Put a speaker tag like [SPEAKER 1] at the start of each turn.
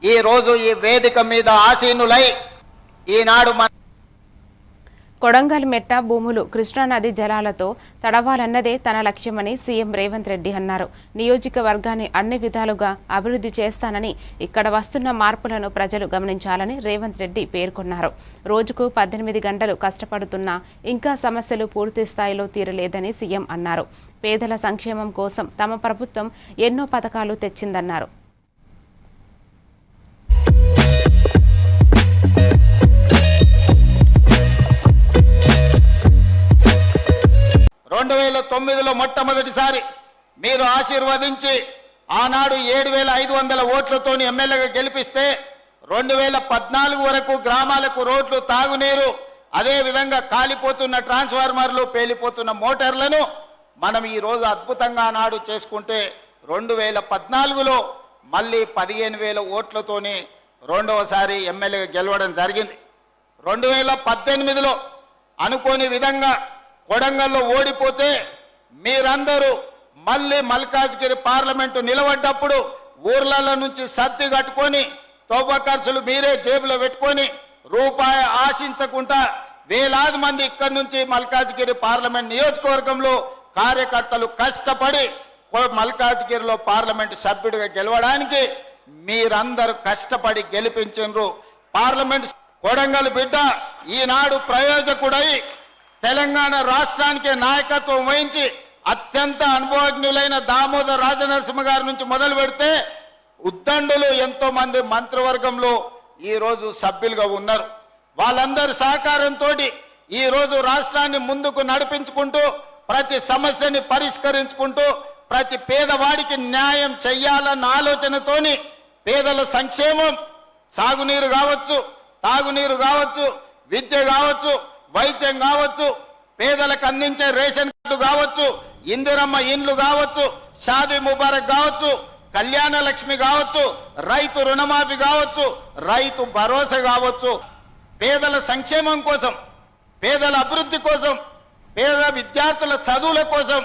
[SPEAKER 1] ఈ రోజు ఈ వేదిక మీద ఆసీనులై ఈనాడు
[SPEAKER 2] కొడంగల్ మెట్ట భూములు కృష్ణానది జలాలతో తడవాలన్నదే తన లక్ష్యమని సీఎం రేవంత్ రెడ్డి అన్నారు. నియోజకవర్గాన్ని అన్ని విధాలుగా అభివృద్ధి చేస్తానని, ఇక్కడ వస్తున్న మార్పులను ప్రజలు గమనించాలని రేవంత్ రెడ్డి పేర్కొన్నారు. రోజుకు 18 గంటలు కష్టపడుతున్నా ఇంకా సమస్యలు పూర్తి స్థాయిలో తీరలేదని సీఎం అన్నారు. పేదల సంక్షేమం కోసం తమ ప్రభుత్వం ఎన్నో పథకాలు తెచ్చిందన్నారు.
[SPEAKER 1] 2009లో మొట్టమొదటిసారి మీరు ఆశీర్వదించి ఆనాడు 7500 ఓట్లతోని ఎమ్మెల్యేగా గెలిపిస్తే 2014 వరకు గ్రామాలకు రోడ్లు, తాగునీరు, అదే విధంగా కాలిపోతున్న ట్రాన్స్ఫార్మర్లు, పేలిపోతున్న మోటార్లను మనం ఈ రోజు అద్భుతంగా నాడు చేసుకుంటే 2014లో మళ్ళీ 15000 ఓట్లతోని రెండవసారి ఎమ్మెల్యేగా గెలవడం జరిగింది. 2018లో అనుకోని విధంగా కొడంగల్లో ఓడిపోతే మీరందరూ మళ్ళీ మల్కాజ్గిరి పార్లమెంటు నిలబడ్డప్పుడు ఊర్లలో నుంచి సర్ది కట్టుకొని తోబా ఖర్చులు మీరే జేబులో పెట్టుకొని రూపాయి ఆశించకుండా వేలాది మంది ఇక్కడి నుంచి మల్కాజ్గిరి పార్లమెంట్ నియోజకవర్గంలో కార్యకర్తలు కష్టపడి మల్కాజ్గిరిలో పార్లమెంటు సభ్యుడిగా గెలవడానికి మీరందరూ కష్టపడి గెలిపించారు. పార్లమెంట్ కొడంగల్ బిడ్డ ఈనాడు ప్రయోజకుడై తెలంగాణ రాష్ట్రానికి నాయకత్వం వహించి అత్యంత అనుభవజ్ఞులైన దామోదర్ రాజనరసింహ గారి నుంచి మొదలు పెడితే ఉద్దండులు ఎంతో మంది మంత్రివర్గంలో ఈ రోజు సభ్యులుగా ఉన్నారు. వాళ్ళందరి సహకారంతో ఈ రోజు రాష్ట్రాన్ని ముందుకు నడిపించుకుంటూ ప్రతి సమస్యని పరిష్కరించుకుంటూ ప్రతి పేదవాడికి న్యాయం చెయ్యాలన్న ఆలోచనతోని పేదల సంక్షేమం, సాగునీరు కావచ్చు, తాగునీరు కావచ్చు, విద్య కావచ్చు, వైద్యం కావచ్చు, పేదలకు అందించే రేషన్ కార్డు కావచ్చు, ఇందిరమ్మ ఇండ్లు కావచ్చు, షాదీ ముబారక్ కావచ్చు, కళ్యాణ లక్ష్మి కావచ్చు, రైతు రుణమాఫీ కావచ్చు, రైతు భరోసా కావచ్చు, పేదల సంక్షేమం కోసం, పేదల అభివృద్ధి కోసం, పేద విద్యార్థుల చదువుల కోసం